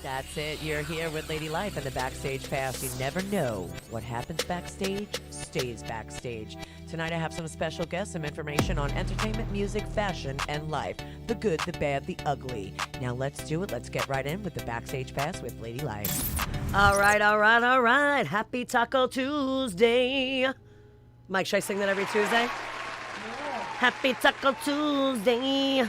That's it. You're here with Ladylife and the Backstage Pass. You never know what happens backstage stays backstage. Tonight I have some special guests, some information on entertainment, music, fashion, and life. The good, the bad, the ugly. Now let's do it. Let's get right in with the Backstage Pass with Ladylife. All right. Happy Taco Tuesday. Mike, should I sing that every Tuesday? Yeah. Happy Taco Tuesday.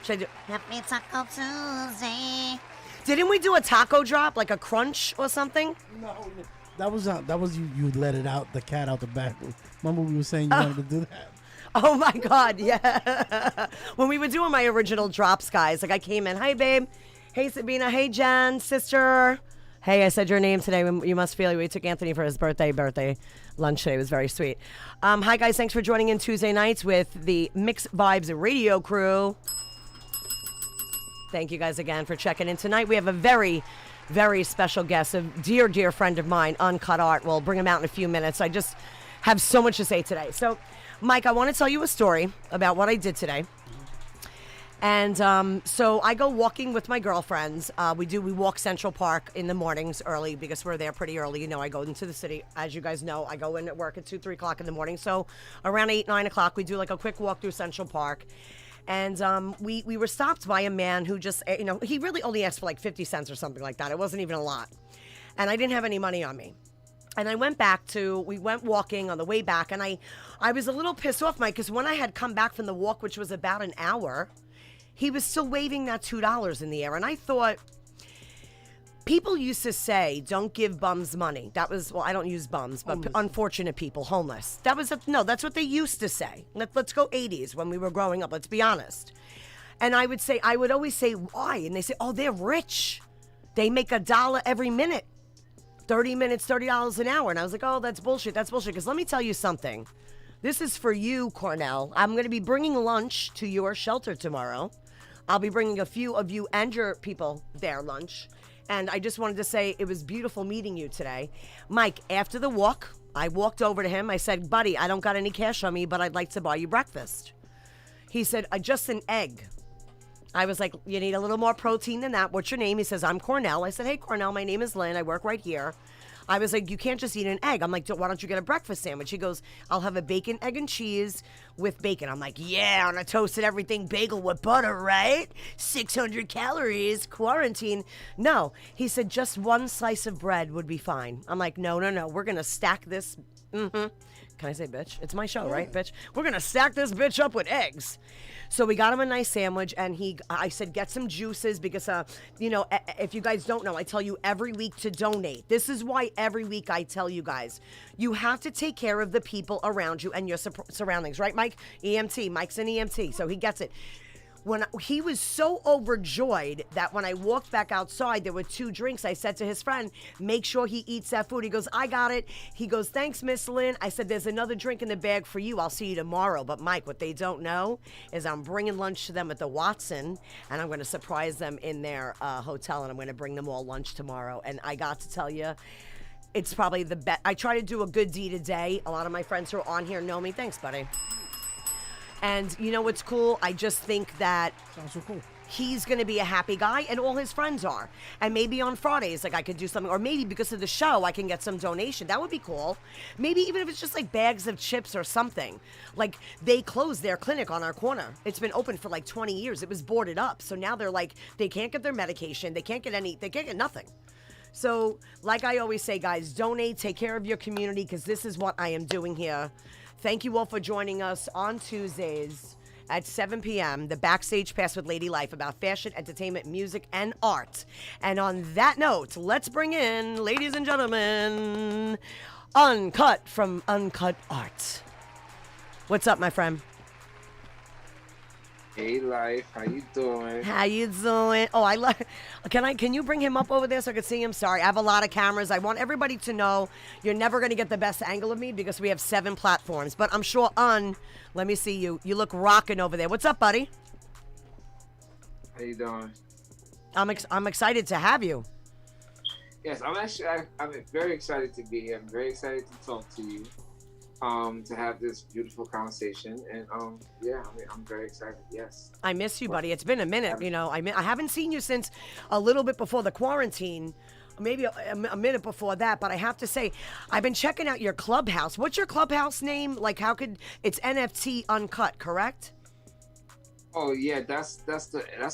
Should I do Happy Taco Tuesday. Didn't we do a taco drop, like a crunch or something? No, that was you. You let it out, the cat out the back. Remember we were saying you wanted to do that? Oh my God, yeah. When we were doing my original drops, guys, like I came in, hi babe, hey Sabina, hey Jen, sister. Hey, I said your name today. You must feel we took Anthony for his birthday lunch today. It was very sweet. Hi guys, thanks for joining in Tuesday nights with the Mix Vibes radio crew. Thank you guys again for checking in tonight. We have a very, very special guest, a dear, dear friend of mine, Uncut Art. We'll bring him out in a few minutes. I just have so much to say today. So, Mike, I want to tell you a story about what I did today. And so I go walking with my girlfriends. We walk Central Park in the mornings early because we're there pretty early. You know, I go into the city. As you guys know, I go in at work at 2, 3 o'clock in the morning. So around 8, 9 o'clock, we do like a quick walk through Central Park. And we were stopped by a man who just, he really only asked for like 50 cents or something like that. It wasn't even a lot. And I didn't have any money on me. And I we went walking on the way back, and I was a little pissed off, Mike, because when I had come back from the walk, which was about an hour, he was still waving that $2 in the air. And I thought, people used to say, don't give bums money. That was, well, I don't use bums, but unfortunate people, homeless. That's what they used to say. Let's go 80s when we were growing up, let's be honest. And I would always say, why? And they say, oh, they're rich. They make $1 every minute. 30 minutes, $30 an hour. And I was like, oh, that's bullshit. Because let me tell you something. This is for you, Cornell. I'm going to be bringing lunch to your shelter tomorrow. I'll be bringing a few of you and your people their lunch. And I just wanted to say it was beautiful meeting you today. Mike, after the walk, I walked over to him. I said, buddy, I don't got any cash on me, but I'd like to buy you breakfast. He said, just an egg. I was like, you need a little more protein than that. What's your name? He says, I'm Cornell. I said, hey, Cornell, my name is Lynn. I work right here. I was like, you can't just eat an egg. I'm like, why don't you get a breakfast sandwich? He goes, I'll have a bacon, egg, and cheese with bacon. I'm like, yeah, on a toasted everything bagel with butter, right? 600 calories, quarantine. No, he said just one slice of bread would be fine. I'm like, no. We're going to stack this. Can I say bitch? It's my show, right, bitch? We're going to stack this bitch up with eggs. So we got him a nice sandwich, and I said, get some juices because, if you guys don't know, I tell you every week to donate. This is why every week I tell you guys, you have to take care of the people around you and your surroundings, right, Mike? EMT. Mike's an EMT, so he gets it. When he was so overjoyed that when I walked back outside, there were 2 drinks. I said to his friend, make sure he eats that food. He goes, I got it. He goes, thanks, Miss Lynn. I said, there's another drink in the bag for you. I'll see you tomorrow. But Mike, what they don't know is I'm bringing lunch to them at the Watson, and I'm going to surprise them in their hotel, and I'm going to bring them all lunch tomorrow. And I got to tell you, it's probably the best. I try to do a good deed a day. A lot of my friends who are on here know me. Thanks, buddy. And you know what's cool? I just think that Sounds so cool. He's going to be a happy guy, and all his friends are. And maybe on Fridays, like I could do something, or maybe because of the show, I can get some donation. That would be cool. Maybe even if it's just like bags of chips or something. Like they closed their clinic on our corner. It's been open for like 20 years. It was boarded up. So now they're like, they can't get their medication. They can't get nothing. So like I always say, guys, donate, take care of your community, because this is what I am doing here. Thank you all for joining us on Tuesdays at 7 p.m., the Backstage Pass with Ladylife, about fashion, entertainment, music, and art. And on that note, let's bring in, ladies and gentlemen, Uncut from Uncut Art. What's up, my friend? Hey, Life, how you doing? How you doing? Oh, can you bring him up over there so I can see him? Sorry, I have a lot of cameras. I want everybody to know you're never going to get the best angle of me because we have 7 platforms. But I'm sure let me see you. You look rocking over there. What's up, buddy? How you doing? I'm excited to have you. Yes, I'm very excited to be here. I'm very excited to talk to you. to have this beautiful conversation. And yeah, I mean, I'm very excited. Yes. I miss you, buddy. It's been a minute. You know, I haven't seen you since a little bit before the quarantine. Maybe a minute before that, but I have to say, I've been checking out your clubhouse. What's your clubhouse name? Like, how could it's NFT Uncut, correct? Oh yeah, that's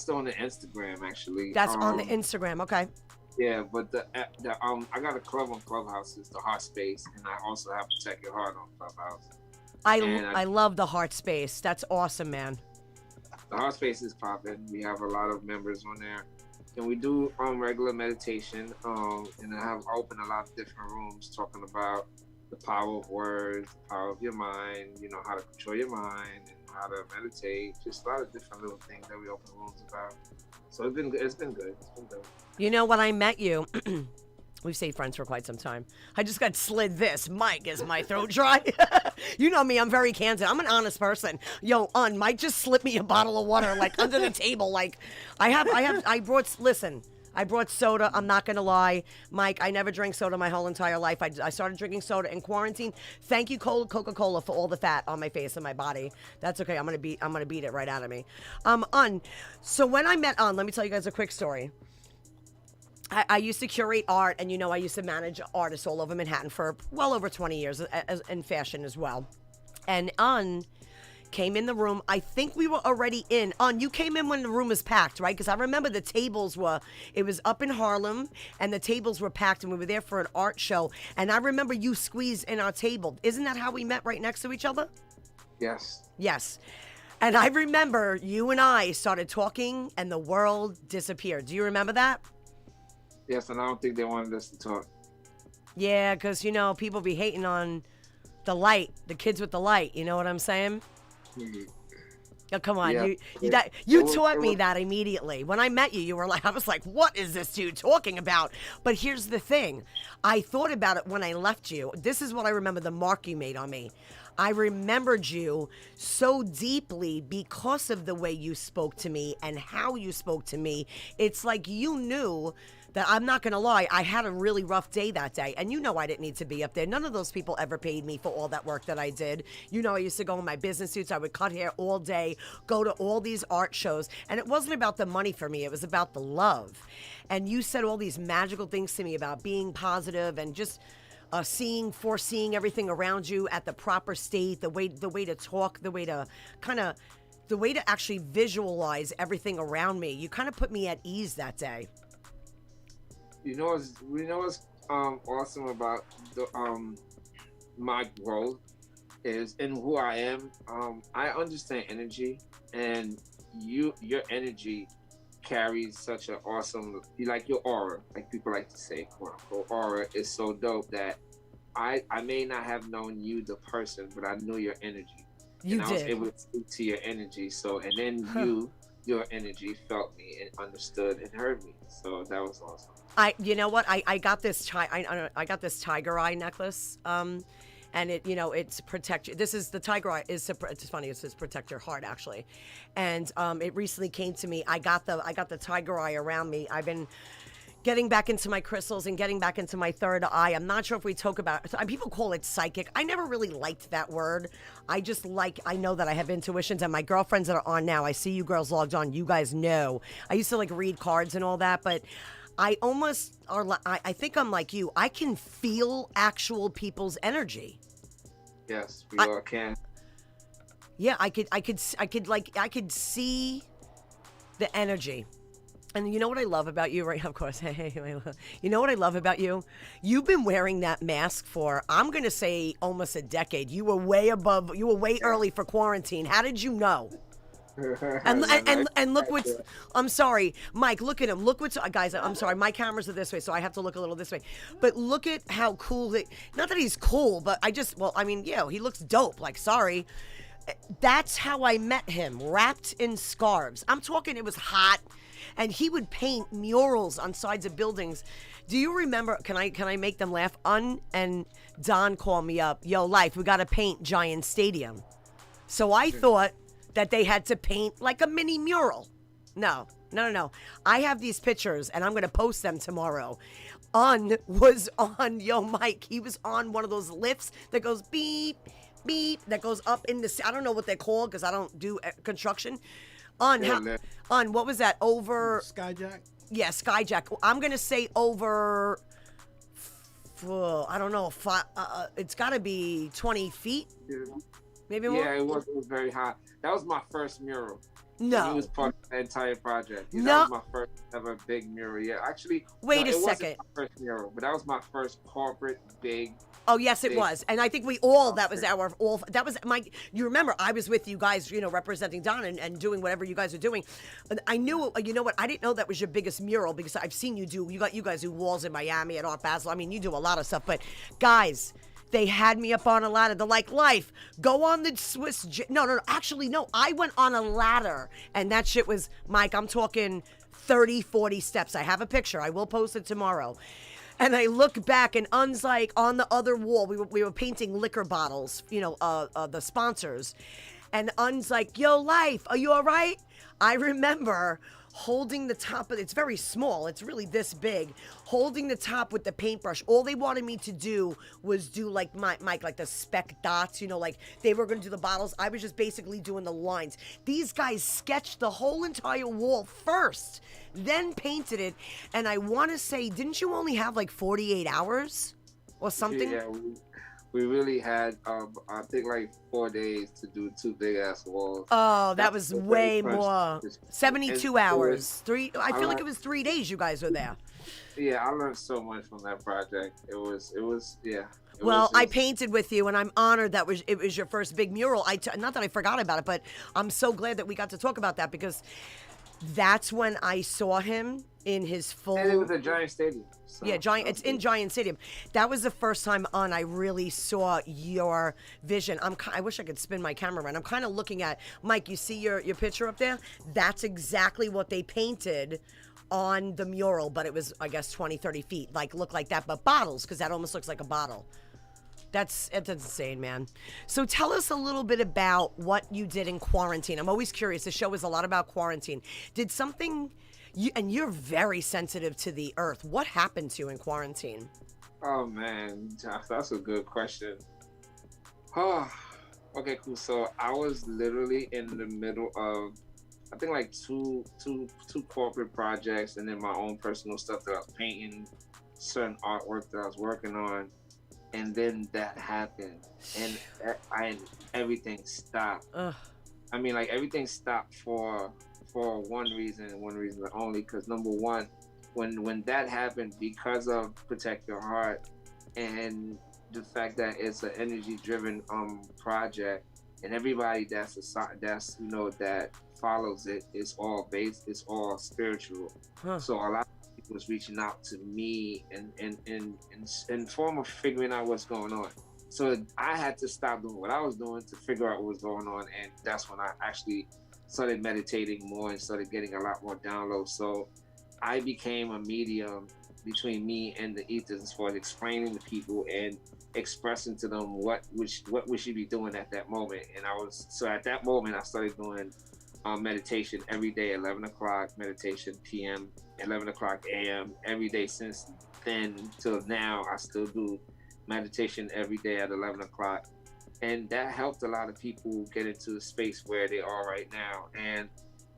on the Instagram actually. That's on the Instagram. Okay. Yeah, but the I got a club on Clubhouse. It's the Heart Space, and I also have Protect Your Heart on Clubhouse. I love the Heart Space. That's awesome, man. The Heart Space is popping. We have a lot of members on there, and we do regular meditation. And I have opened a lot of different rooms talking about the power of words, the power of your mind. You know, how to control your mind and how to meditate. Just a lot of different little things that we open rooms about. So it's been good. It's been good. You know, when I met you, we've stayed friends for quite some time. I just got slid this. Mike, is my throat dry? You know me, I'm very candid. I'm an honest person. Yo, Mike just slipped me a bottle of water, like, under the table. Like, I brought soda. I'm not going to lie. Mike, I never drank soda my whole entire life. I started drinking soda in quarantine. Thank you, Coca-Cola, for all the fat on my face and my body. That's okay. I'm going to beat it right out of me. So when I met let me tell you guys a quick story. I used to curate art, and, you know, I used to manage artists all over Manhattan for well over 20 years in fashion as well. And came in the room. I think we were already in. You came in when the room was packed, right? Because I remember the tables it was up in Harlem, and the tables were packed, and we were there for an art show. And I remember you squeezed in our table. Isn't that how we met, right next to each other? Yes. Yes. And I remember you and I started talking, and the world disappeared. Do you remember that? Yes, and I don't think they wanted us to talk. Yeah, because, you know, people be hating on the light, the kids with the light. You know what I'm saying? Mm-hmm. Oh, come on. Yeah. You taught me that immediately. When I met you, you were like, I was like, what is this dude talking about? But here's the thing. I thought about it when I left you. This is what I remember, the mark you made on me. I remembered you so deeply because of the way you spoke to me and how you spoke to me. It's like you knew that, I'm not going to lie, I had a really rough day that day. And you know I didn't need to be up there. None of those people ever paid me for all that work that I did. You know, I used to go in my business suits. I would cut hair all day, go to all these art shows. And it wasn't about the money for me. It was about the love. And you said all these magical things to me about being positive and just foreseeing everything around you at the proper state, the way to talk, the way to actually visualize everything around me. You kind of put me at ease that day. You know what's awesome about my growth is in who I am. I understand energy, and your energy carries such an awesome, like your aura, like people like to say, quote unquote, aura is so dope that I may not have known you the person, but I knew your energy. You and did. I was able to speak to your energy. So, and then your energy felt me and understood and heard me. So that was awesome. You know what? I got this I got this tiger eye necklace. And it, you know, it's protect you. This is the tiger eye. It's funny. It says protect your heart, actually. And it recently came to me. I got the tiger eye around me. I've been getting back into my crystals and getting back into my third eye. I'm not sure if we talk about. People call it psychic. I never really liked that word. I know that I have intuitions, and my girlfriends that are on now. I see you girls logged on. You guys know. I used to read cards and all that, but I think I'm like you. I can feel actual people's energy. Yes, we all can. Yeah, I could see the energy. And you know what I love about you, right? Of course. Hey, you know what I love about you? You've been wearing that mask for, I'm going to say, almost a decade. You were way early for quarantine. How did you know? And look what's, I'm sorry, Mike, look at him. Look what's, guys, I'm sorry, my cameras are this way, so I have to look a little this way. But look at how cool, not that he's cool, but he looks dope, sorry. That's how I met him, wrapped in scarves. I'm talking, it was hot, and he would paint murals on sides of buildings. Do you remember, can I make them laugh? And Don called me up, yo, Life, we got to paint Giant Stadium. So I thought that they had to paint like a mini mural. No, No. I have these pictures, and I'm going to post them tomorrow. Was on, yo, Mike, he was on one of those lifts that goes beep, beep, that goes up in the, I don't know what they're called because I don't do construction. What was that, over? Skyjack? Yeah, Skyjack. I'm going to say over, I don't know, it's got to be 20 feet, maybe more. Yeah, it was very hot. That was my first mural. No. He was part of the entire project. No. That was my first ever big mural. Yeah, actually. Wait a it wasn't second. my first mural, but that was my first corporate big. Oh, yes, it was. And I think that was you remember, I was with you guys, representing Don and doing whatever you guys are doing. And I knew, you know what, I didn't know that was your biggest mural because I've seen you guys do walls in Miami at Art Basel. I mean, you do a lot of stuff, but guys, they had me up on a ladder. They're like, Life, go on the Swiss. No. Actually, no. I went on a ladder, and that shit was, Mike, I'm talking 30, 40 steps. I have a picture. I will post it tomorrow. And I look back, and Un's like on the other wall. We were painting liquor bottles, the sponsors. And Un's like, yo, Life, are you all right? I remember holding the top of it's very small. It's really this big. Holding the top with the paintbrush. All they wanted me to do was do like Mike, like the speck dots, like they were going to do the bottles. I was just basically doing the lines. These guys sketched the whole entire wall first, then painted it. And I want to say, didn't you only have like 48 hours or something? Yeah, we really had, I think, like 4 days to do 2 big ass walls. Oh, that was way more. 72 hours. I feel like it was 3 days you guys were there. Yeah, I learned so much from that project. It was, yeah. I painted with you, and I'm honored that it was your first big mural. Not that I forgot about it, but I'm so glad that we got to talk about that because that's when I saw him in his full. And it was a Giant Stadium. So. Yeah, It's in Giant Stadium. That was the first time I really saw your vision. I wish I could spin my camera around. I'm kind of looking at Mike. You see your picture up there? That's exactly what they painted on the mural, but it was, I guess, 20, 30 feet. Look like that, but bottles, because that almost looks like a bottle. That's insane, man. So tell us a little bit about what you did in quarantine. I'm always curious. The show is a lot about quarantine. Did something, and you're very sensitive to the earth. What happened to you in quarantine? Oh, man, Josh, that's a good question. Oh, okay, cool. So I was literally in the middle of, I think, like two corporate projects and then my own personal stuff that I was painting, certain artwork that I was working on. And then that happened, and everything stopped. Ugh. I mean, like everything stopped for one reason only. Because number one, when that happened, because of Protect Your Heart, and the fact that it's an energy-driven project, and everybody that follows it is all based, it's all spiritual. Huh. So a lot of people was reaching out to me in form of figuring out what's going on. So I had to stop doing what I was doing to figure out what was going on, and that's when I actually started meditating more and started getting a lot more downloads. So I became a medium between me and the E10 as far as explaining to people and expressing to them what we should be doing at that moment. And at that moment I started doing meditation every day, 11 o'clock meditation PM, 11 o'clock AM every day. Since then till now, I still do meditation every day at 11 o'clock. And that helped a lot of people get into the space where they are right now. And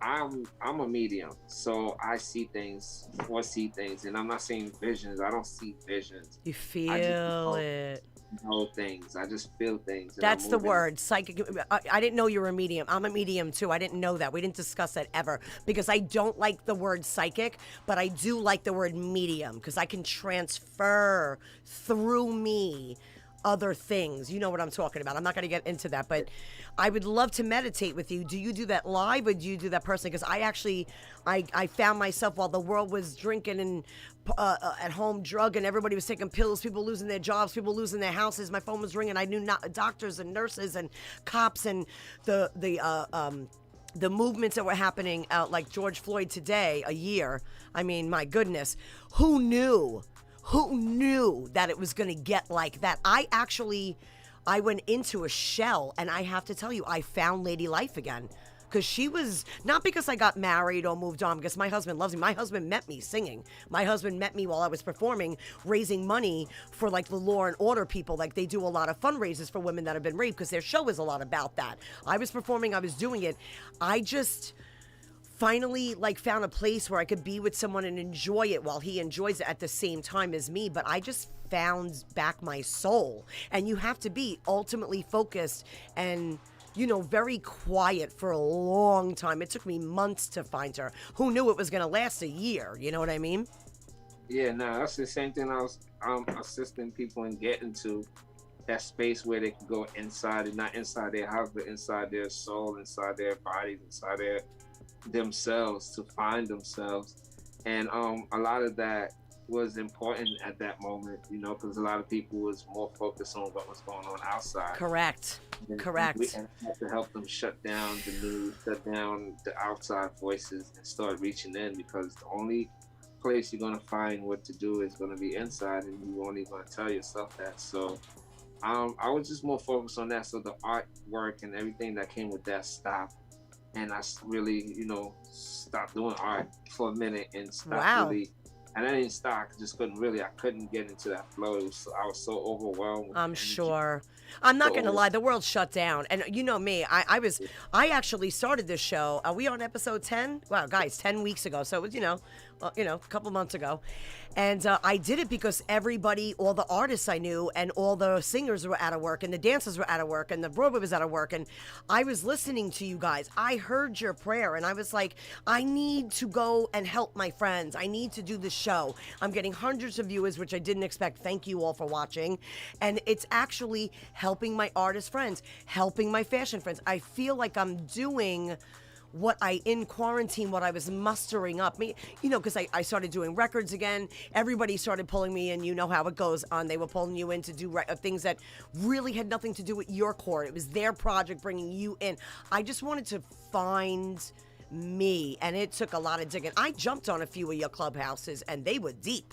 I'm a medium, so I see things, and I'm not seeing visions. I don't see visions. You feel it. Know things. I just feel things. That's the word, psychic. I didn't know you were a medium. I'm a medium too. I didn't know that. We didn't discuss that ever because I don't like the word psychic, but I do like the word medium because I can transfer through me other things. You know what I'm talking about. I'm not going to get into that, but I would love to meditate with you. Do you do that live or do you do that personally? Because I found myself while the world was drinking and at home drugging, everybody was taking pills, people losing their jobs, people losing their houses. My phone was ringing. I knew doctors and nurses and cops and the movements that were happening out like George Floyd today, a year. I mean, my goodness, who knew? Who knew that it was going to get like that? I went into a shell, and I have to tell you, I found Ladylife again. because she was, not because I got married or moved on, because my husband loves me. My husband met me singing. My husband met me while I was performing, raising money for like the Law and Order people. Like they do a lot of fundraisers for women that have been raped because their show is a lot about that. I was performing, I was doing it. I just finally like found a place where I could be with someone and enjoy it while he enjoys it at the same time as me. But I just found back my soul. And you have to be ultimately focused and, you know, very quiet for a long time. It took me months to find her. Who knew it was going to last a year? You know what I mean? Yeah, no, that's the same thing I was assisting people in getting to, that space where they can go inside, and not inside their house, but inside their soul, inside their bodies, inside their themselves, to find themselves. And a lot of that was important at that moment, you know, because a lot of people was more focused on what was going on outside. Correct. And Correct. we had to help them shut down the news, shut down the outside voices, and start reaching in, because the only place you're going to find what to do is going to be inside, and you're only going to tell yourself that. So I was just more focused on that. So the artwork and everything that came with that stopped. And I really, you know, stopped doing art for a minute and stopped really. And I didn't stop, I couldn't get into that flow. I was so overwhelmed with I'm energy. sure. I'm not going to lie. The world shut down. And you know me, I actually started this show. Are we on episode 10? Wow, guys, 10 weeks ago. So it was, a couple months ago. And I did it because everybody, all the artists I knew and all the singers were out of work and the dancers were out of work and the Broadway was out of work. And I was listening to you guys. I heard your prayer and I was like, I need to go and help my friends. I need to do this show. I'm getting hundreds of viewers, which I didn't expect. Thank you all for watching. And it's actually helping my artist friends, helping my fashion friends. I feel like I'm doing what in quarantine, what I was mustering up. Because I started doing records again. Everybody started pulling me in. You know how it goes on. They were pulling you in to do things that really had nothing to do with your core. It was their project bringing you in. I just wanted to find me, and it took a lot of digging. I jumped on a few of your clubhouses, and they were deep.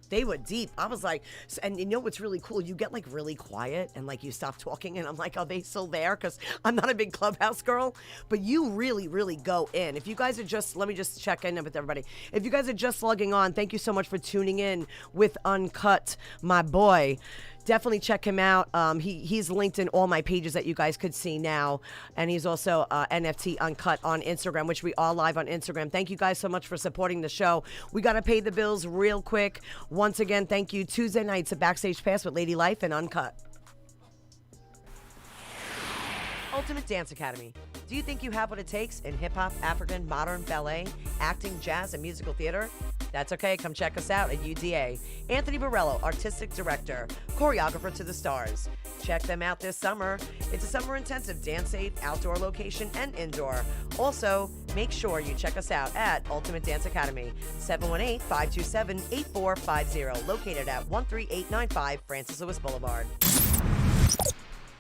They were deep. I was like, and you know what's really cool? You get like really quiet and like you stop talking and I'm like, are they still there? Because I'm not a big clubhouse girl, but you really, really go in. If you guys are let me just check in with everybody. If you guys are just logging on, thank you so much for tuning in with Uncut, my boy. Definitely check him out. He's linked in all my pages that you guys could see now. And he's also NFT Uncut on Instagram, which we are live on Instagram. Thank you guys so much for supporting the show. We got to pay the bills real quick. Once again, thank you. Tuesday nights at Backstage Pass with Ladylife and Uncut. Ultimate Dance Academy. Do you think you have what it takes in hip-hop, African, modern, ballet, acting, jazz, and musical theater? That's okay. Come check us out at UDA. Anthony Borello, Artistic Director, Choreographer to the Stars. Check them out this summer. It's a summer intensive dance-safe outdoor location and indoor. Also, make sure you check us out at Ultimate Dance Academy, 718-527-8450, located at 13895 Francis Lewis Boulevard.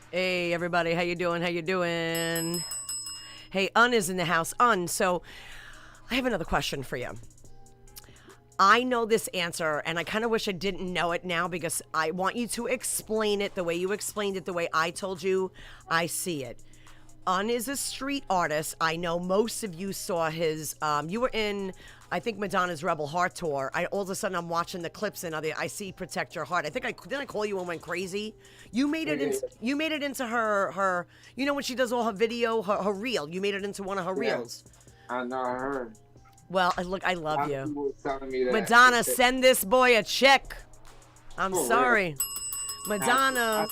Hey, everybody. How you doing? Hey, is in the house. So I have another question for you. I know this answer, and I kind of wish I didn't know it now because I want you to explain it the way you explained it, the way I told you I see it. Is a street artist. I know most of you saw his, you were in, I think, Madonna's Rebel Heart Tour. All of a sudden I'm watching the clips and I see Protect Your Heart. I think didn't I call you and went crazy? You made it into her, you know when she does all her video, her reel, you made it into one of her reels. I know, I heard. Well, look, I love you. People were telling me that. Madonna, send this boy a check. I'm sorry. Real. Madonna.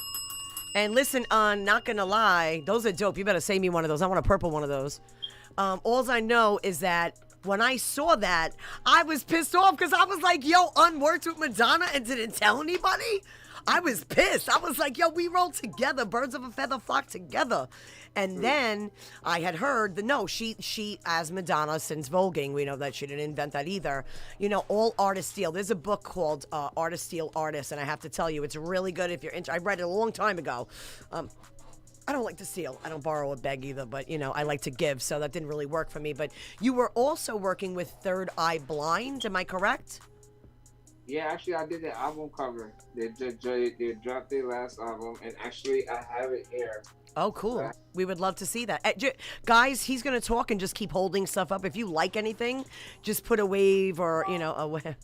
And listen, not gonna lie, those are dope. You better save me one of those. I want a purple one of those. All I know is that when I saw that, I was pissed off because I was like, yo, worked with Madonna and didn't tell anybody? I was pissed. I was like, yo, we rolled together. Birds of a feather flock together. And then I had heard she as Madonna, since voguing, we know that she didn't invent that either. You know, all artists steal. There's a book called Artists Steal Artists, and I have to tell you, it's really good if you're I read it a long time ago. I don't like to steal. I don't borrow or beg either, but, I like to give, so that didn't really work for me. But you were also working with Third Eye Blind, am I correct? Yeah, actually, I did the album cover. They dropped their last album, and actually, I have it here. Oh, cool. We would love to see that. Guys, he's going to talk and just keep holding stuff up. If you like anything, just put a wave or, a wave.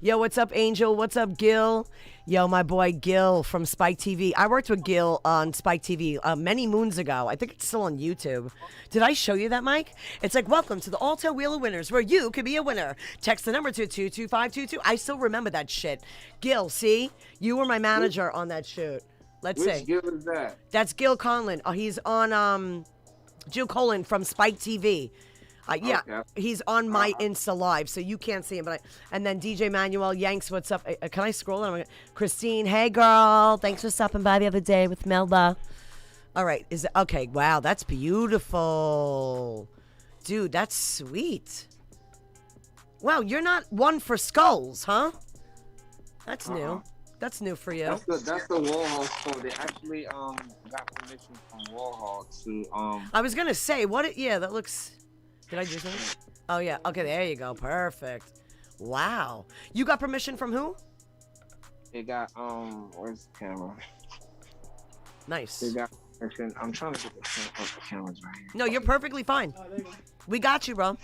Yo, what's up, Angel? What's up, Gil? Yo, my boy Gil from Spike TV. I worked with Gil on Spike TV many moons ago. I think it's still on YouTube. Did I show you that, Mike? It's like, welcome to the Alto Wheel of Winners, where you could be a winner. Text the number to 22522. I still remember that shit. Gil, see? You were my manager on that shoot. Let's see. Which Gil is that? That's Gil Conlon. Oh, he's on Jill Colin from Spike TV. Yeah, Okay. he's on my Insta Live, so you can't see him. And then DJ Manuel Yanks, what's up? Can I scroll it? Christine, hey girl, thanks for stopping by the other day with Melba. All right, okay? Wow, that's beautiful, dude. That's sweet. Wow, you're not one for skulls, huh? That's new. That's new for you. That's the Warhol store. They actually got permission from Warhol to I was gonna say yeah, that looks. Did I do something? Oh yeah. Okay, there you go. Perfect. Wow. You got permission from who? They got where's the camera? Nice. They got permission. I'm trying to get the cameras right here. No, you're perfectly fine. We got you, bro.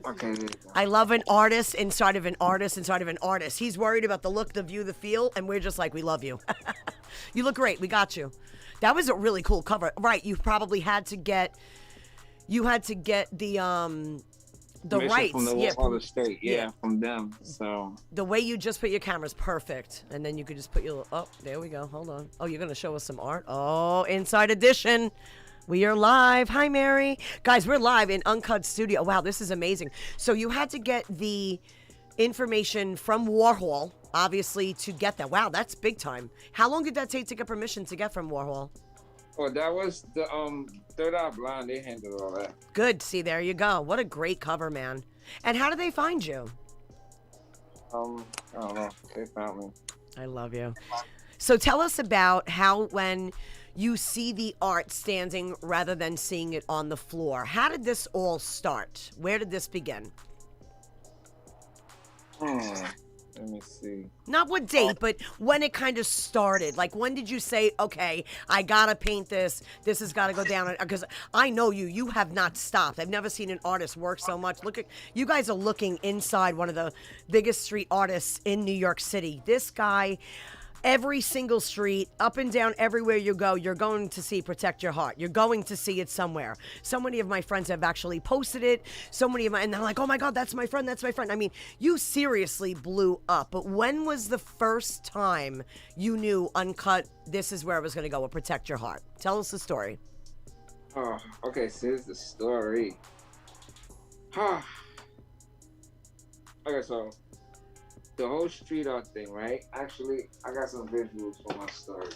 Okay, there you go. I love an artist inside of an artist inside of an artist. He's worried about the look, the view, the feel, and we're just like, we love you. You look great. We got you. That was a really cool cover. Right, you probably had to get the Permission rights. from the Warhol estate. Yeah, from them. So the way you just put your camera's perfect. And then you could just put your there we go. Hold on. Oh, you're gonna show us some art? Oh, Inside Edition. We are live. Hi, Mary. Guys, we're live in Uncut Studio. Wow, this is amazing. So you had to get the information from Warhol, obviously, to get that. Wow, that's big time. How long did that take to get permission to get from Warhol? oh, that was the Third Eye Blind. They handled all that. Good. See, there you go. What a great cover, man. And how did they find you? I don't know. They found me. I love you. So tell us about how when you see the art standing rather than seeing it on the floor. How did this all start? Where did this begin? Let me see. Not what date, but when it kind of started. Like, when did you say, okay, I gotta paint this. This has got to go down. Because I know you have not stopped. I've never seen an artist work so much. Look at, you guys are looking inside one of the biggest street artists in New York City. This guy, every single street, up and down, everywhere you go, you're going to see Protect Your Heart. You're going to see it somewhere. So many of my friends have actually posted it. So many of my, and they're like, oh my God, that's my friend, that's my friend. I mean, you seriously blew up. But when was the first time you knew Uncut, this is where it was going to go with Protect Your Heart? Tell us the story. Oh, okay, so here's the story. Okay, so the whole street art thing, right? Actually, I got some visuals for my story.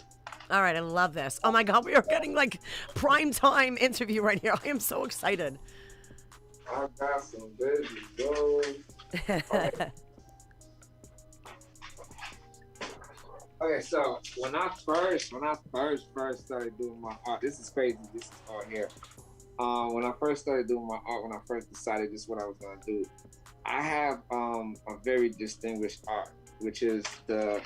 All right, I love this. Oh my God, we are getting like prime time interview right here. I am so excited. I got some visuals. Okay. Okay, so when I first started doing my art, this is crazy. This is art here. When I first started doing my art, when I first decided this is what I was gonna do, I have a very distinguished art, which is the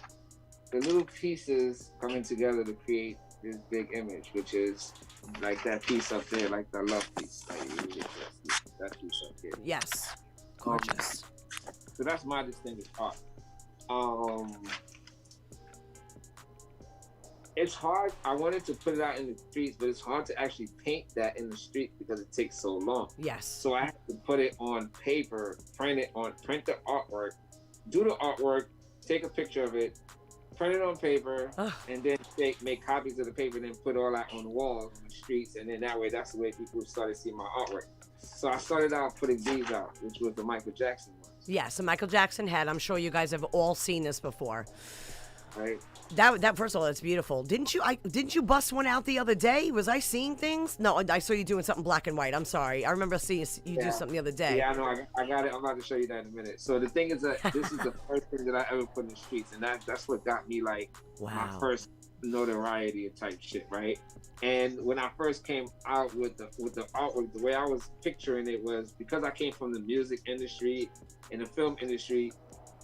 little pieces coming together to create this big image, which is like that piece up there, like the love piece, like that piece up there. Yes, gorgeous. So that's my distinguished art. It's hard. I wanted to put it out in the streets, but it's hard to actually paint that in the street because it takes so long. Yes. So I had to put it on paper, print the artwork, do the artwork, take a picture of it, print it on paper, and then make copies of the paper, and then put all that on the walls on the streets, and then that way, that's the way people started seeing my artwork. So I started out putting these out, which was the Michael Jackson ones. Yes, the Michael Jackson head. I'm sure you guys have all seen this before. Right. That first of all, that's beautiful. Didn't you bust one out the other day? Was I seeing things? No, I saw you doing something black and white. I'm sorry. I remember seeing you do something the other day. Yeah, I know. I got it. I'm about to show you that in a minute. So the thing is that this is the first thing that I ever put in the streets, and that's what got me like my first notoriety type shit, right? And when I first came out with the artwork, the way I was picturing it was because I came from the music industry and the film industry.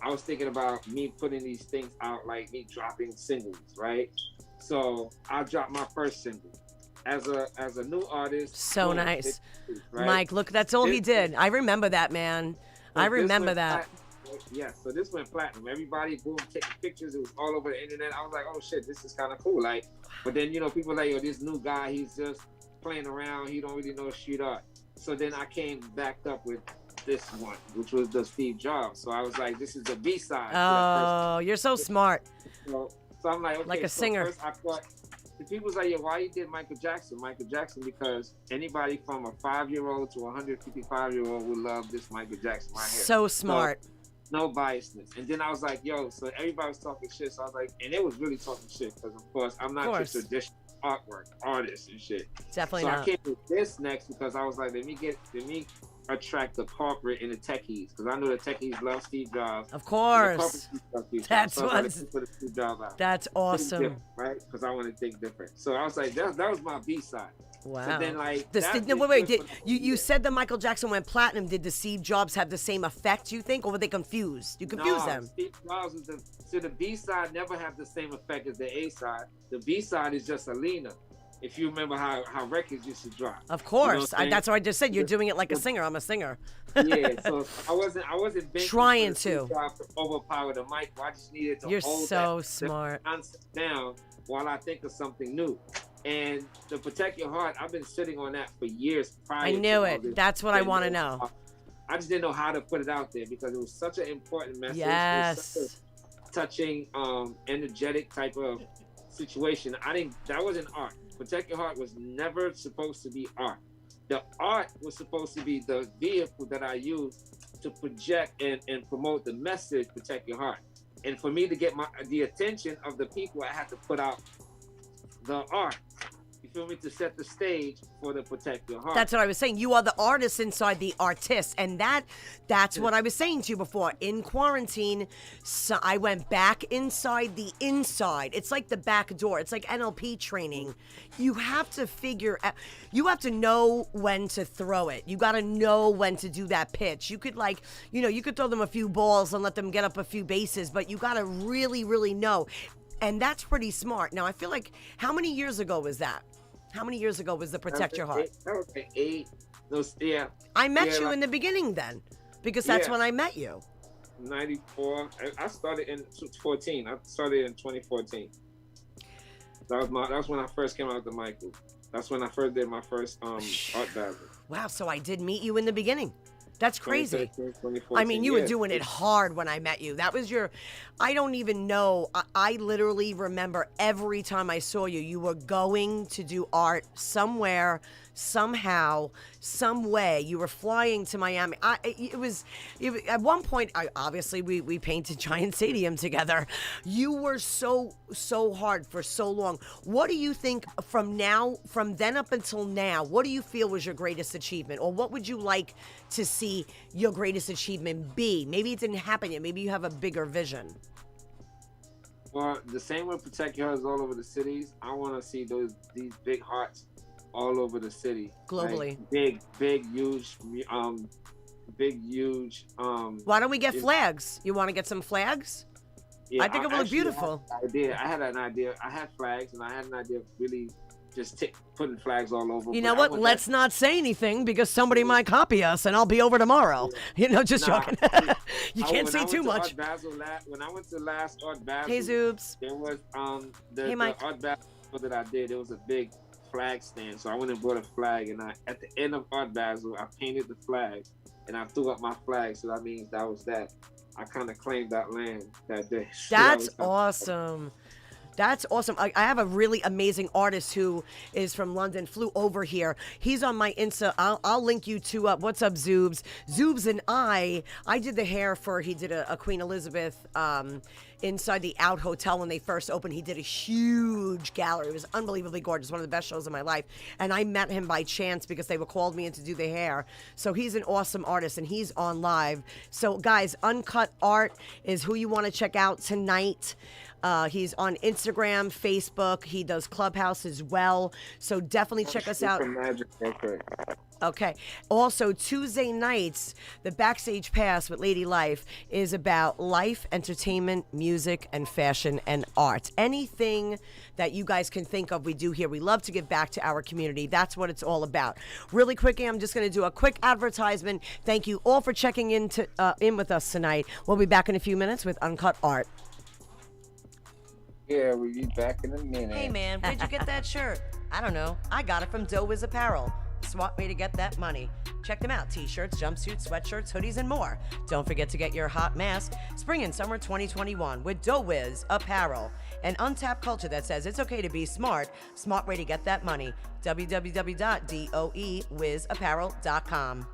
I was thinking about me putting these things out, like me dropping singles, right? So I dropped my first single, as a new artist. So boom, nice. right? Mike, look, that's all he This- did. I remember that, man. I this remember went that. platinum. Yeah, so this went platinum. Everybody, boom, taking pictures. It was all over the internet. I was like, oh shit, this is kind of cool. Like, but then people like, yo, this new guy, he's just playing around. He don't really know street art. So then I came backed up with this one, which was the Steve Jobs. So I was like, this is the B side. Oh, you're so smart. So I'm like, okay, Like a so singer. First I thought, the people was like, yeah, why you did Michael Jackson? Michael Jackson, because anybody from a 5-year-old to a 155-year-old would love this Michael Jackson right here. So smart. So, no biasness. And then I was like, yo, so everybody was talking shit. So I was like, and it was really talking shit because, of course, I'm not your traditional artist and shit. Definitely so not. I came with this next because I was like, let me attract the corporate and the techies because I know the techies love Steve Jobs. Of course. That's so what's. That's awesome. Right? Because I want to think different. So I was like, that was my B side. Wow. So then, like, wait. You said that Michael Jackson went platinum. Did the Steve Jobs have the same effect, you think, or were they confused? You confused them. Steve Jobs was the B side never have the same effect as the A side. The B side is just Alina. If you remember how records used to drop. Of course. You know that's what I just said. You're doing it like a singer. I'm a singer. Yeah, so I wasn't trying to overpower the mic. I just needed to You're hold so smart. concept down while I think of something new. And to protect your heart, I've been sitting on that for years prior. I knew it. That's what I want to know. I just didn't know how to put it out there because it was such an important message. Yes. It was such a touching, energetic type of situation. That wasn't art. Protect Your Heart was never supposed to be art. The art was supposed to be the vehicle that I used to project and promote the message, Protect Your Heart. And for me to get the attention of the people, I had to put out the art. You feel me? To set the stage for the Protect Your Heart. That's what I was saying. You are the artist inside the artist. And that's what I was saying to you before. In quarantine, so I went back inside the inside. It's like the back door. It's like NLP training. You have to figure out, you have to know when to throw it. You got to know when to do that pitch. You could you could throw them a few balls and let them get up a few bases, but you got to really, really know. And that's pretty smart. Now, I feel like, how many years ago was that? How many years ago was the Protect Your Heart? That was like 8. Yeah. I met you in the beginning then, because that's when I met you. 94. I started in 14. I started in 2014. That was when I first came out with the Michael. That's when I first did my first art battle. Wow, so I did meet you in the beginning. That's crazy. 2014, I mean, you were doing it hard when I met you. That was I don't even know. I literally remember every time I saw you, you were going to do art somewhere, somehow, some way. You were flying to Miami. It was at one point, obviously, we painted Giant Stadium together. You were so hard for so long. What do you think from then up until now, what do you feel was your greatest achievement? Or what would you like to see your greatest achievement be? Maybe it didn't happen yet. Maybe you have a bigger vision. Well, the same way Protect Your Heart is all over the cities. I want to see these big hearts all over the city. Globally. Like big, huge. Why don't we get flags? You want to get some flags? Yeah, I think it would look beautiful. I had an idea. I had flags, and I had an idea of really just putting flags all over. You know what? Let's not say anything because somebody might copy us, and I'll be over tomorrow. Just joking. You can't say too much. When I went to last Art Basel, hey Zoobs, there was hey, Mike. the Art Basel that I did. There was a big flag stand, so I went and bought a flag, and at the end of Art Basel, I painted the flag, and I threw up my flag. So that means that was that. I kind of claimed that land that day. That's awesome. That's awesome. I have a really amazing artist who is from London, flew over here. He's on my Insta. I'll link you two up. What's up, Zoobs? Zoobs and I did the hair he did a Queen Elizabeth inside the Out Hotel when they first opened. He did a huge gallery. It was unbelievably gorgeous. One of the best shows of my life. And I met him by chance because they were called me in to do the hair. So he's an awesome artist and he's on live. So guys, Uncut Art is who you want to check out tonight. He's on Instagram, Facebook. He does Clubhouse as well. So definitely check us out. Magic real quick. Okay. Also, Tuesday nights, the Backstage Pass with Ladylife is about life, entertainment, music, and fashion and art. Anything that you guys can think of, we do here. We love to give back to our community. That's what it's all about. Really quickly, I'm just going to do a quick advertisement. Thank you all for checking in with us tonight. We'll be back in a few minutes with Uncut Art. Yeah, we'll be back in a minute. Hey, man, where'd you get that shirt? I don't know. I got it from Doe Wiz Apparel. Swap me to get that money. Check them out. T-shirts, jumpsuits, sweatshirts, hoodies, and more. Don't forget to get your hot mask. Spring and summer 2021 with Doe Wiz Apparel. An untapped culture that says it's okay to be smart. Smart way to get that money. www.doewizapparel.com.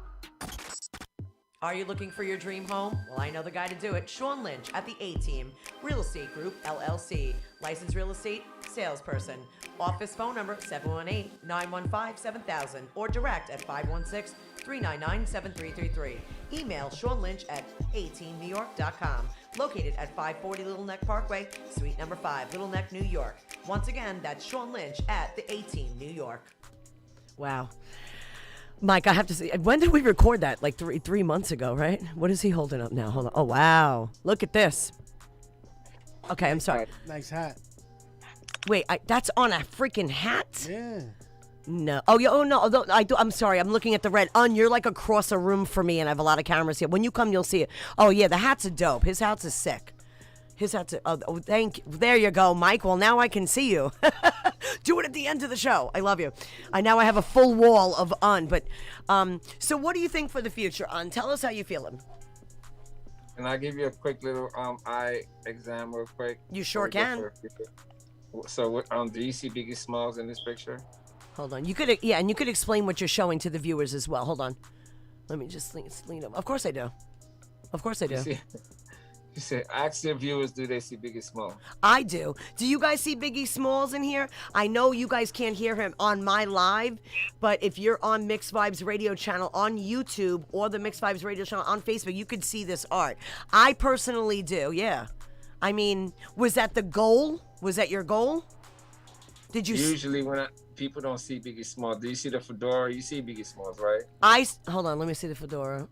Are you looking for your dream home? Well, I know the guy to do it. Sean Lynch at the A-Team Real Estate Group, LLC. Licensed real estate salesperson. Office phone number 718-915-7000 or direct at 516-399-7333. Email Sean Lynch at ateamnewyork.com. Located at 540 Little Neck Parkway, Suite number 5, Little Neck, New York. Once again, that's Sean Lynch at the A-Team New York. Wow. Mike, I have to say, when did we record that? Like three months ago, right? What is he holding up now? Hold on. Oh, wow. Look at this. Okay, I'm sorry. Nice hat. Wait, that's on a freaking hat? Yeah. No. Oh, yeah. Oh, no. I'm sorry. I'm looking at the red. You're like across a room from me, and I have a lot of cameras here. When you come, you'll see it. Oh, yeah. The hats are dope. His hats is sick. His hats are. Oh, thank you. There you go, Mike. Well, now I can see you. Do it at the end of the show. I love you. Now I have a full wall of But so what do you think for the future, Tell us how you feeling. Can I give you a quick little eye exam real quick? You sure can. So, do you see Biggie Smalls in this picture? Hold on. You could, and you could explain what you're showing to the viewers as well. Hold on. Let me just lean up. Of course I do. Of course I do. You said, ask your viewers, do they see Biggie Smalls? I do. Do you guys see Biggie Smalls in here? I know you guys can't hear him on my live, but if you're on Mixed Vibes Radio channel on YouTube or the Mixed Vibes Radio channel on Facebook, you could see this art. I personally do, yeah. I mean, was that the goal? Was that your goal? Did you? Usually when people don't see Biggie Smalls, do you see the fedora? You see Biggie Smalls, right? Hold on, let me see the fedora.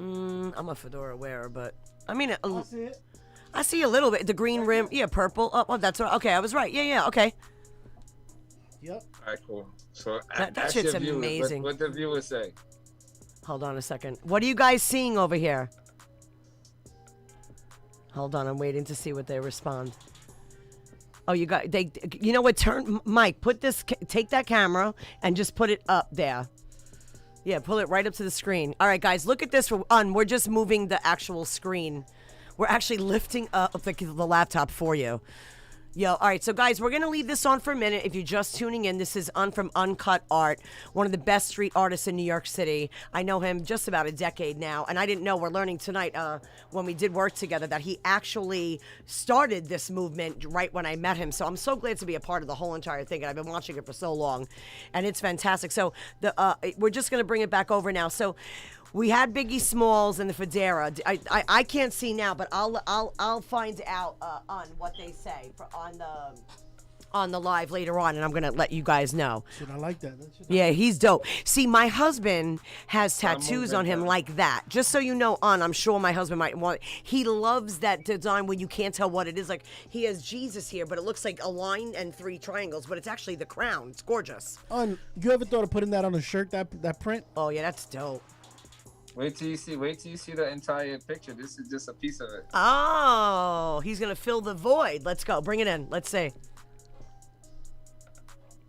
I'm a fedora wearer, but I mean, I see it. I see a little bit. The green rim, yeah, purple. Oh, that's right. Okay, I was right. Yeah, okay. Yep. All right, cool. So that shit's amazing. What the viewers say? Hold on a second. What are you guys seeing over here? Hold on, I'm waiting to see what they respond. Oh, you know what? Mike, take that camera and just put it up there. Yeah, pull it right up to the screen. All right, guys, look at this. We're just moving the actual screen. We're actually lifting up the laptop for you. Yo, all right, so guys, we're going to leave this on for a minute. If you're just tuning in, this is from Uncut Art, one of the best street artists in New York City. I know him just about a decade now, and I didn't know, we're learning tonight when we did work together, that he actually started this movement right when I met him. So I'm so glad to be a part of the whole entire thing, and I've been watching it for so long, and it's fantastic. So we're just going to bring it back over now. So we had Biggie Smalls and the fedora. I can't see now, but I'll find out on what they say on the live later on, and I'm gonna let you guys know. Shit, I like that. Yeah, he's dope. See, my husband has tattoos on him like that. Just so you know, I'm sure my husband might want. He loves that design when you can't tell what it is. Like he has Jesus here, but it looks like a line and 3 triangles, but it's actually the crown. It's gorgeous. You ever thought of putting that on a shirt? That print? Oh yeah, that's dope. Wait till you see the entire picture. This is just a piece of it. Oh, he's gonna fill the void. Let's go. Bring it in. Let's see.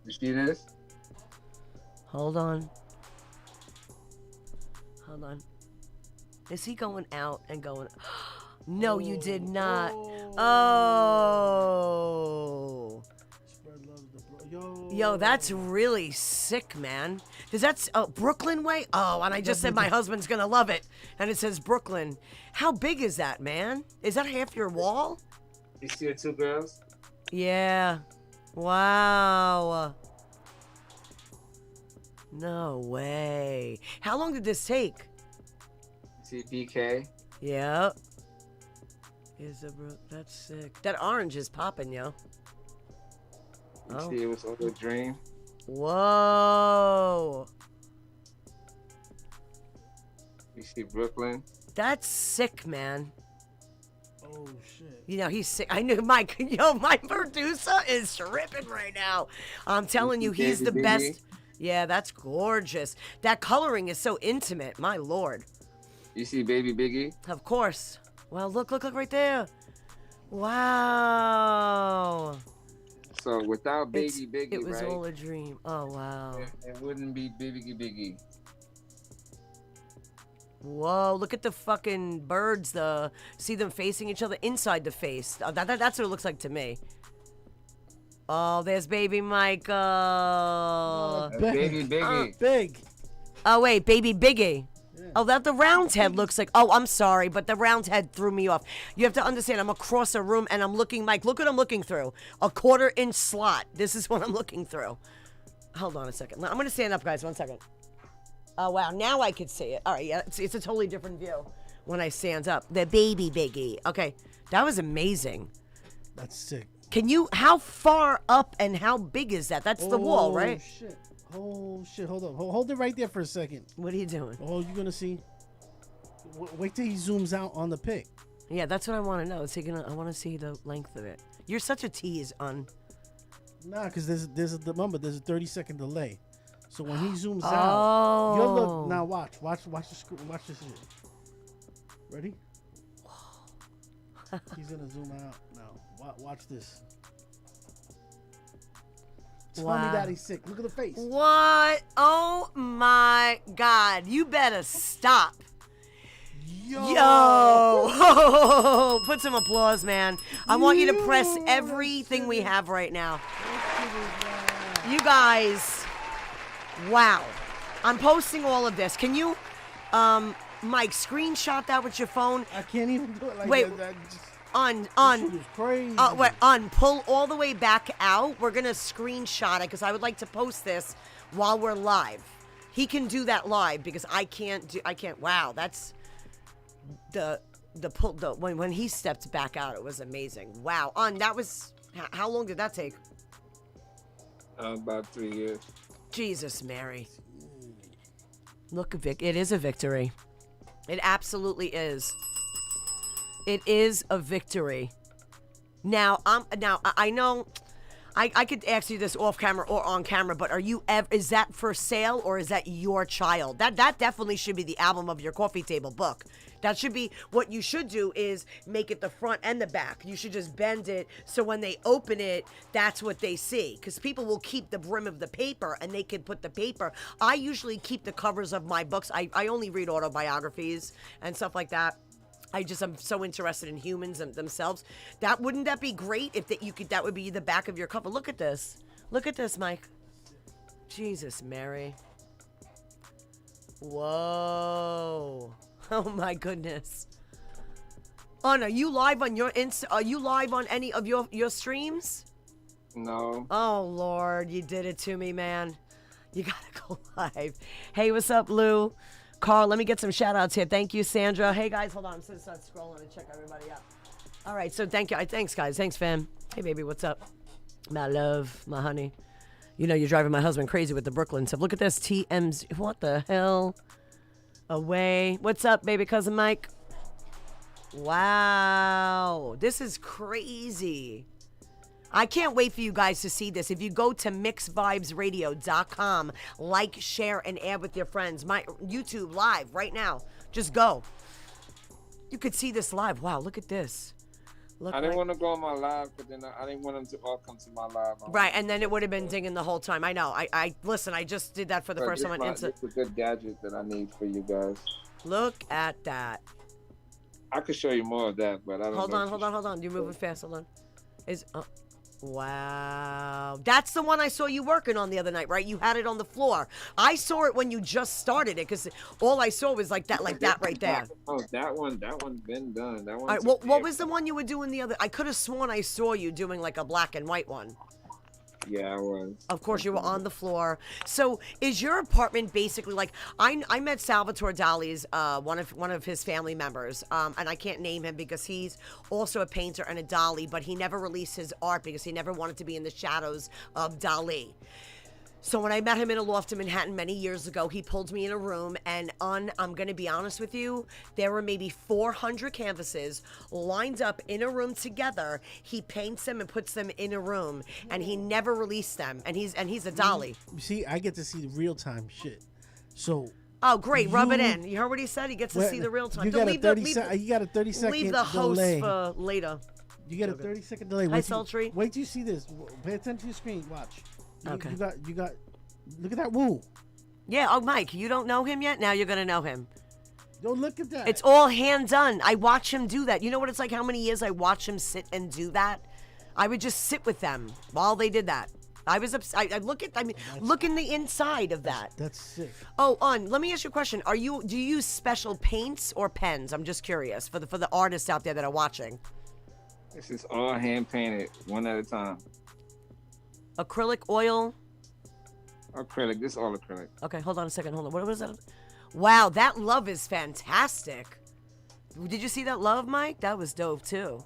You see this? Hold on. Is he going out and going? No, you did not. Oh. Yo, that's really sick, man. Does that Brooklyn way? Oh, and I just said my husband's gonna love it, and it says Brooklyn. How big is that, man? Is that half your wall? You see the 2 girls? Yeah. Wow. No way. How long did this take? See BK? Yep. That's sick. That orange is popping, yo. You see it was all a dream? Whoa. see Brooklyn? That's sick, man. Oh shit. You know, he's sick. I knew Mike. Yo, my producer is tripping right now. I'm telling you, he's the Baby best. Biggie? Yeah, that's gorgeous. That coloring is so intimate. My lord. You see Baby Biggie? Of course. Well, look right there. Wow. So without Baby Biggie, It was right? all a dream. Oh, wow. It wouldn't be Biggie. Whoa, look at the fucking birds. See them facing each other inside the face. That's what it looks like to me. Oh, there's baby Michael. Baby Biggie. Big. Oh, wait, baby Biggie. Yeah. Oh, that the round head looks like. Oh, I'm sorry, but the round head threw me off. You have to understand, I'm across a room and I'm looking, Mike, look what I'm looking through. A 1/4-inch slot. This is what I'm looking through. Hold on a second. I'm going to stand up, guys. 1 second. Oh, wow. Now I can see it. All right, yeah, it's a totally different view when I stand up. The baby Biggie. Okay, that was amazing. That's sick. How far up and how big is that? That's the wall, right? Shit. Oh shit. Hold up. Hold it right there for a second. What are you doing? Oh, you're gonna see. Wait till he zooms out on the pic. Yeah, that's what I want to know. I want to see the length of it. You're such a tease on. Nah, because there's a 30-second delay. So when he zooms out, you'll look. Now watch the screen. Watch this shit. Ready? He's gonna zoom out now. Watch this. Tell me that he's sick. Look at the face. What? Oh my God! You better stop. Yo! Put some applause, man. I want you to press everything we have right now. You guys. Wow. I'm posting all of this. Can you, Mike, screenshot that with your phone? I can't even do it like Wait, that. on. This shit is crazy. Pull all the way back out. We're going to screenshot it because I would like to post this while we're live. He can do that live because I can't. Wow, that's when he stepped back out, it was amazing. Wow. That was, how long did that take? About 3 years. Jesus, Mary. Look, Vic, it is a victory. It absolutely is. It is a victory. Now, I know I could ask you this off camera or on camera, but is that for sale or is that your child? That definitely should be the album of your coffee table book. That should be what you should do is make it the front and the back. You should just bend it so when they open it, that's what they see. Because people will keep the brim of the paper and they can put the paper. I usually keep the covers of my books. I only read autobiographies and stuff like that. I'm so interested in humans and themselves. Wouldn't that be great if that would be the back of your cover? Look at this. Look at this, Mike. Jesus, Mary. Whoa. Oh my goodness. Oh no, you live on your are you live on any of your streams? No. Oh Lord, you did it to me, man. You gotta go live. Hey, what's up, Lou? Carl, let me get some shout outs here. Thank you, Sandra. Hey guys, hold on. I'm just gonna start scrolling and check everybody out. All right, so thank you. Thanks, guys. Thanks, fam. Hey baby, what's up? My love, my honey. You know you're driving my husband crazy with the Brooklyn stuff. Look at this TMZ. What the hell? Away. What's up, baby cousin Mike? Wow. This is crazy. I can't wait for you guys to see this. If you go to mixvibesradio.com, like, share, and add with your friends. My YouTube live right now. Just go. You could see this live. Wow, look at this. I didn't want to go on my live, but then I didn't want them to all come to my live. Right, and then it would have been dinging the whole time. I know. Listen, I just did that for the first time on Insta. It's a good gadget that I need for you guys. Look at that. I could show you more of that, but I don't know. Hold on. You're moving fast. Hold on. Wow. That's the one I saw you working on the other night, right? You had it on the floor. I saw it when you just started it because all I saw was like that right there. Oh, that one's been done. That one. All right, what was the one you were doing the other? I could have sworn I saw you doing like a black and white one. Yeah, I was. Of course, you were on the floor. So, is your apartment basically like? I met Salvatore Dali's one of his family members, and I can't name him because he's also a painter and a Dali, but he never released his art because he never wanted to be in the shadows of Dali. So when I met him in a loft in Manhattan many years ago, he pulled me in a room, and I'm going to be honest with you, there were maybe 400 canvases lined up in a room together. He paints them and puts them in a room, and he never released them. And he's a dolly. You see, I get to see the real time shit. So. Oh, great! Rub it in. You heard what he said. He gets to see the real time. You got a 30 second leave the host delay. for later. You get a 30-second delay. Hi, Sultry. Wait till you see this. Pay attention to your screen. Watch. Okay. You got. Look at that woo. Yeah. Oh, Mike, you don't know him yet. Now you're gonna know him. Don't look at that. It's all hand done. I watch him do that. You know what it's like? How many years I watch him sit and do that? I would just sit with them while they did that. I was I look at. Look in the inside of that. That's sick. Oh, let me ask you a question. Do you use special paints or pens? I'm just curious for the artists out there that are watching. This is all hand painted, one at a time. Acrylic, oil. Acrylic. This is all acrylic. Okay, hold on a second. Hold on. What was that? Wow, that love is fantastic. Did you see that love, Mike? That was dope too.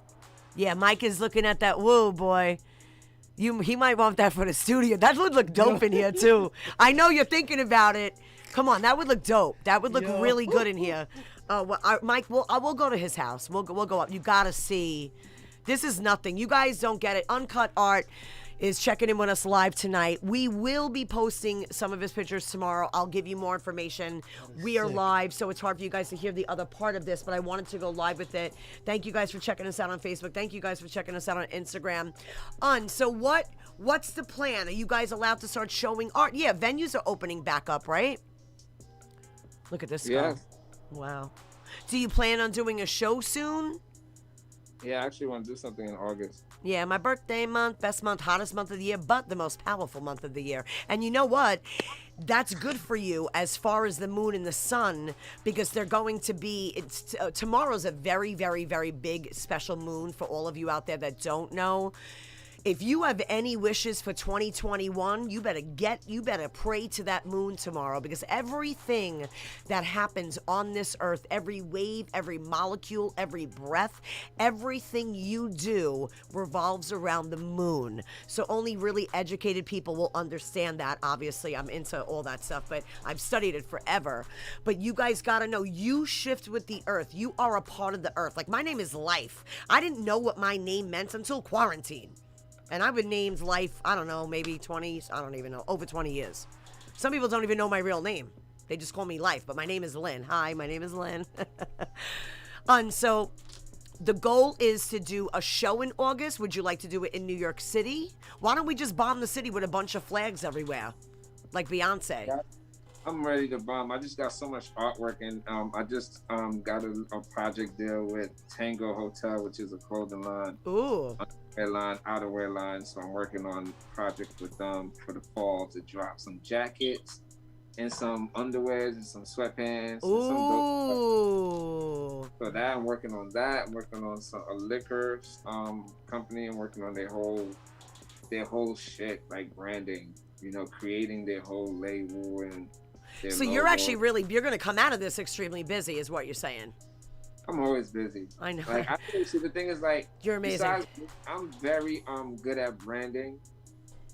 Yeah, Mike is looking at that. Whoa, boy. He might want that for the studio. That would look dope in here too. I know you're thinking about it. Come on, that would look dope. That would look really good in here. Mike, we'll go to his house. We'll go up. You gotta see. This is nothing. You guys don't get it. Uncut Art is checking in with us live tonight. We will be posting some of his pictures tomorrow. I'll give you more information. We are live, so it's hard for you guys to hear the other part of this, but I wanted to go live with it. Thank you guys for checking us out on Facebook. Thank you guys for checking us out on Instagram. So what's the plan? Are you guys allowed to start showing art? Yeah, venues are opening back up, right? Look at this guy. Wow. Do you plan on doing a show soon? Yeah, I actually want to do something in August. Yeah, my birthday month, best month, hottest month of the year, but the most powerful month of the year. And you know what? That's good for you as far as the moon and the sun, because they're going to be, tomorrow's a very, very, very big special moon for all of you out there that don't know. If you have any wishes for 2021, you better pray to that moon tomorrow, because everything that happens on this earth, every wave, every molecule, every breath, everything you do revolves around the moon. So only really educated people will understand that. Obviously, I'm into all that stuff, but I've studied it forever. But you guys got to know, you shift with the earth. You are a part of the earth. Like, my name is Life. I didn't know what my name meant until quarantine. And I've been named Life, I don't know, maybe 20, I don't even know, over 20 years. Some people don't even know my real name. They just call me Life, but my name is Lynn. Hi, my name is Lynn. And so the goal is to do a show in August. Would you like to do it in New York City? Why don't we just bomb the city with a bunch of flags everywhere? Like Beyonce. Yeah, I'm ready to bomb. I just got so much artwork, and I just got a project deal with Tango Hotel, which is a clothing line. Ooh. Outerwear line. So I'm working on a project with them for the fall to drop some jackets and some underwears and some sweatpants. Ooh. And some dope stuff. So that I'm working on that. I'm working on a liquor company. I'm working on their whole shit, like branding. You know, creating their whole label and their So logo. you're actually you're going to come out of this extremely busy, is what you're saying. I'm always busy. I know. Like, see, the thing is, like, You're amazing. Besides, I'm very good at branding.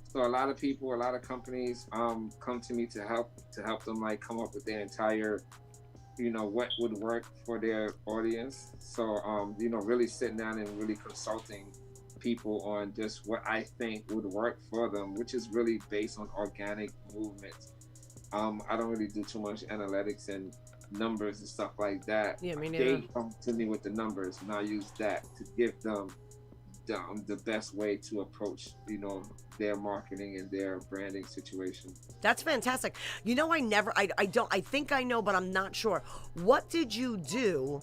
So a lot of people, a lot of companies come to me to help them like come up with their entire, you know, what would work for their audience. So you know, really sitting down and really consulting people on just what I think would work for them, which is really based on organic movements. I don't really do too much analytics and numbers and stuff like that. Yeah, me neither. They come to me with the numbers, and I use that to give them the best way to approach, you know, their marketing and their branding situation. That's fantastic. You know, I think I know, but I'm not sure. What did you do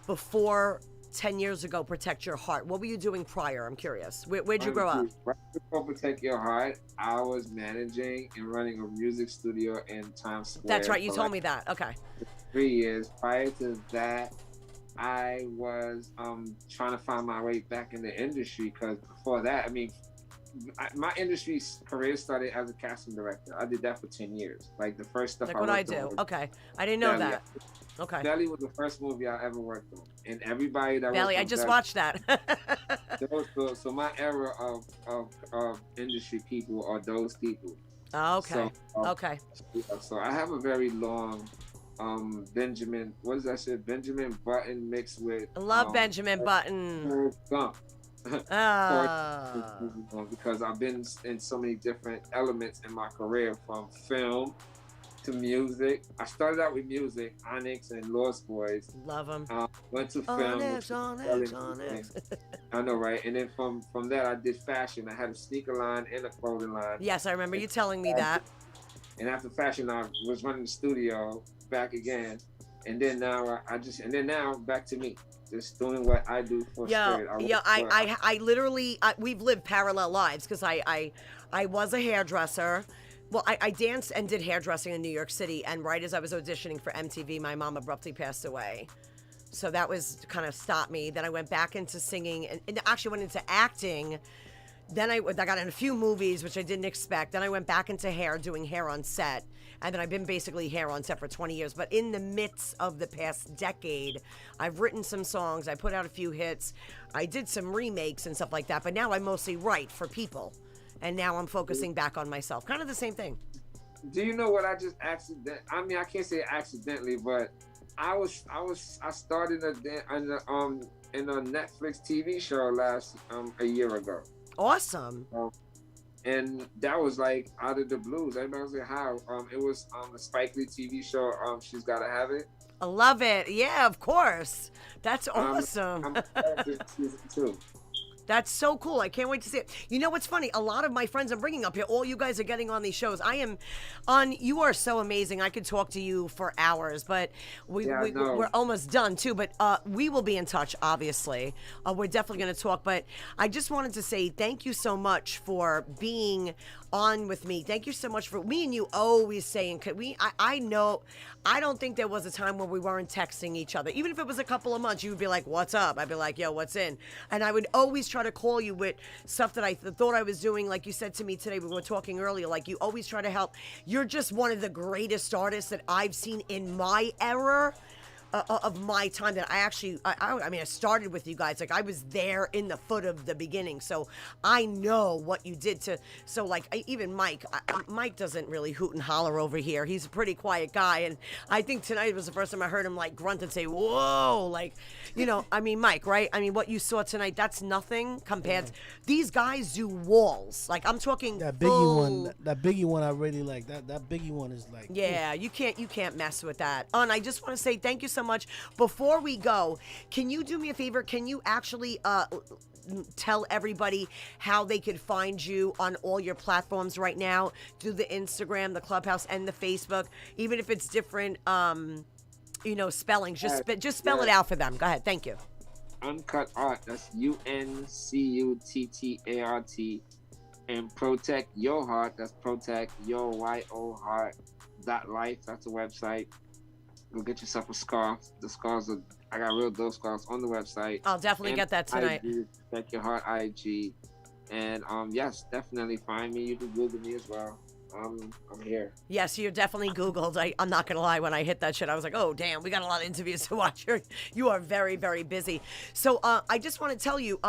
before 10 years ago, Protect Your Heart? What were you doing prior? I'm curious. Where'd you grow up? Right before Protect Your Heart, I was managing and running a music studio in Times Square. That's right. You told me that. Okay. 3 years. Prior to that, I was trying to find my way back in the industry, because before that, I mean, my industry career started as a casting director. I did that for 10 years. Like, the first stuff Like what I do. Okay. I didn't know that. Okay. Belly was the first movie I ever worked on, and everybody that Belly, I just watched that. so my era of industry people are those people. Okay. So, Okay. so I have a very long Benjamin. What is that shit? Benjamin Button mixed with I love Benjamin Button. Forrest Gump. Forrest Ah. because I've been in so many different elements in my career, from film to music. I started out with music, Onyx and Lost Boys. Love him. Went to film. Onyx, Onyx, Onyx. I know, right? And then from that, I did fashion. I had a sneaker line and a clothing line. Yes, I remember you telling me that. And after fashion, I was running the studio back again. And then now now back to me, just doing what I do for spirit. I literally, we've lived parallel lives because I was a hairdresser. Well, I danced and did hairdressing in New York City, and right as I was auditioning for MTV, my mom abruptly passed away. So that was kind of stopped me. Then I went back into singing and actually went into acting. Then I got in a few movies, which I didn't expect. Then I went back into hair, doing hair on set. And then I've been basically hair on set for 20 years. But in the midst of the past decade, I've written some songs. I put out a few hits. I did some remakes and stuff like that. But now I mostly write for people. And now I'm focusing back on myself. Kind of the same thing. Do you know what I just I mean, I can't say accidentally, but I started in a Netflix TV show last a year ago. Awesome. And that was like out of the blues. Everybody was like, "How?" It was a Spike Lee TV show. She's Gotta Have It. I love it. Yeah, of course. That's awesome. I'm season 2. That's so cool. I can't wait to see it. You know what's funny? A lot of my friends I'm bringing up here, all you guys are getting on these shows. You are so amazing. I could talk to you for hours, but we're almost done too. But we will be in touch, obviously. We're definitely going to talk. But I just wanted to say thank you so much for being on with me. Thank you so much for me and you always saying, I know, I don't think there was a time where we weren't texting each other. Even if it was a couple of months, you would be like, what's up? I'd be like, yo, what's in? And I would always try to call you with stuff that I thought I was doing. Like you said to me today, we were talking earlier, like you always try to help. You're just one of the greatest artists that I've seen in my era. Of my time that I mean, I started with you guys. Like, I was there in the foot of the beginning. So I know what you did so like, even Mike doesn't really hoot and holler over here. He's a pretty quiet guy. And I think tonight was the first time I heard him like grunt and say, whoa, like, I mean, Mike, right? I mean, what you saw tonight, that's nothing compared to, these guys do walls. Like, I'm talking that Biggie one I really like. That Biggie one is like, yeah, you can't mess with that. And I just want to say thank you so much. Before we go, can you do me a favor? Can you actually tell everybody how they could find you on all your platforms right now? Do the Instagram, the Clubhouse, and the Facebook, even if it's different, spellings. Just spell it out for them. Go ahead. Thank you. Uncut Art. That's UNCUTTART. And Protect Your Heart. That's Protect Your YO Heart.life. That's the website. Go get yourself a scarf. The scarves I got real dope scarves on the website. I'll definitely get that tonight. Protect Your Heart IG. And yes, definitely find me. You can Google me as well. I'm here. Yes, you're definitely Googled. I'm not gonna lie. When I hit that shit, I was like, oh damn, we got a lot of interviews to watch. You are very, very busy. So I just want to tell you,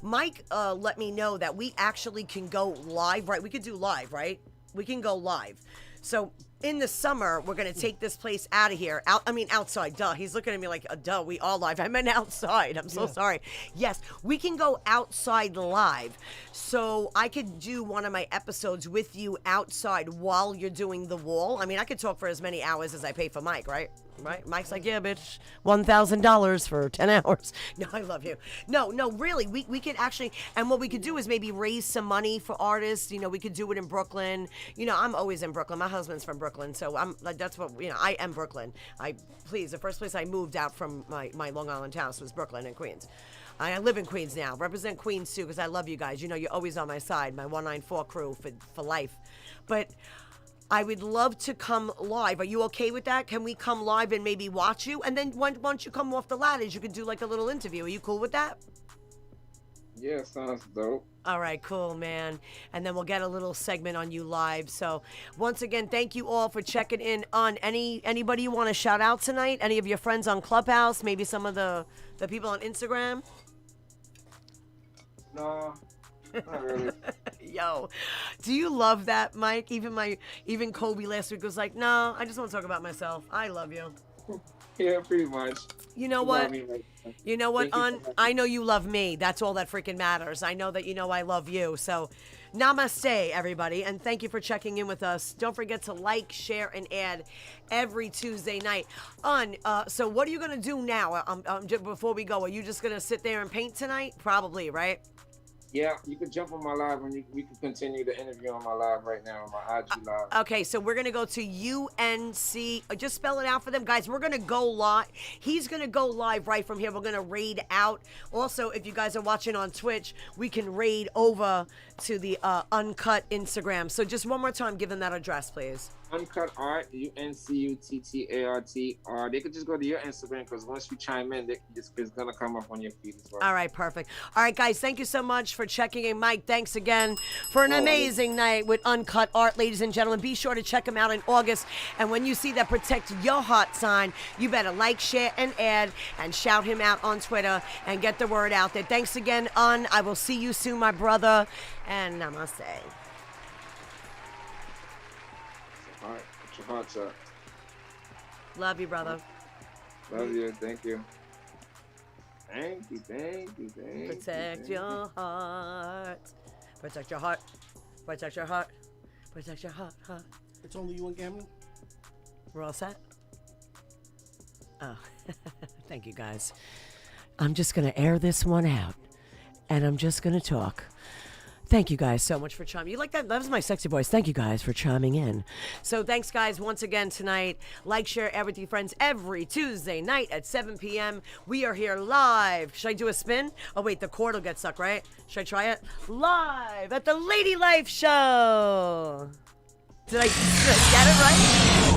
Mike let me know that we actually can go live. Right? We could do live, right? We can go live. So in the summer, we're going to take this place out of here. Outside. Duh. He's looking at me like, duh, we all live. I meant outside. I'm so sorry. Yes, we can go outside live. So I could do one of my episodes with you outside while you're doing the wall. I mean, I could talk for as many hours as I pay for Mike, right? Right? Mike's like, yeah, bitch, $1,000 for 10 hours. No, I love you. No, really, we could actually, and what we could do is maybe raise some money for artists. We could do it in Brooklyn. I'm always in Brooklyn. My husband's from Brooklyn, so that's what, I am Brooklyn. The first place I moved out from my Long Island house was Brooklyn and Queens. I live in Queens now. Represent Queens, too, because I love you guys. You're always on my side, my 194 crew for life. But I would love to come live. Are you okay with that? Can we come live and maybe watch you? And then once you come off the ladders, you could do like a little interview. Are you cool with that? Yeah, sounds dope. All right, cool, man. And then we'll get a little segment on you live. So once again, thank you all for checking in on anybody you want to shout out tonight? Any of your friends on Clubhouse? Maybe some of the people on Instagram? No, Not really. Yo, do you love that, Mike? Even Kobe last week was like, no, I just want to talk about myself. I love you. Yeah, pretty much. You know You what? love me like that. You know what, Thank you so much. I know you love me. That's all that freaking matters. I know that you know I love you. So, namaste, everybody, and thank you for checking in with us. Don't forget to like, share, and add every Tuesday night. So what are you gonna do now? Before we go, are you just gonna sit there and paint tonight? Probably, right? Yeah, you can jump on my live and we can continue the interview on my live right now on my IG live. Okay, so we're gonna go to UNC. Just spell it out for them, guys. We're gonna go live. He's gonna go live right from here. We're gonna raid out. Also, if you guys are watching on Twitch, we can raid over to the Uncut Instagram. So just one more time, give them that address, please. Uncut Art, UNCUTTART. They could just go to your Instagram because once you chime in, it's gonna come up on your feed as well. All right, perfect. All right, guys, thank you so much for checking in. Mike, thanks again for an amazing night with Uncut Art, ladies and gentlemen. Be sure to check him out in August. And when you see that Protect Your Heart sign, you better like, share, and add, and shout him out on Twitter and get the word out there. Thanks again, I will see you soon, my brother, and namaste. All right, put your hearts up. Love you, brother. Love you. Thank you. Thank you. Thank you. Thank you. Protect your heart. Protect your heart. Protect your heart. Protect your heart. It's only you and Gamma? We're all set? Oh, thank you, guys. I'm just going to air this one out, and I'm just going to talk. Thank you guys so much for chiming. You like that? That was my sexy voice. Thank you guys for chiming in. So thanks, guys, once again tonight. Like, share, add with your friends every Tuesday night at 7 p.m. We are here live. Should I do a spin? Oh, wait, the cord will get stuck, right? Should I try it? Live at the Ladylife show. Did I get it right?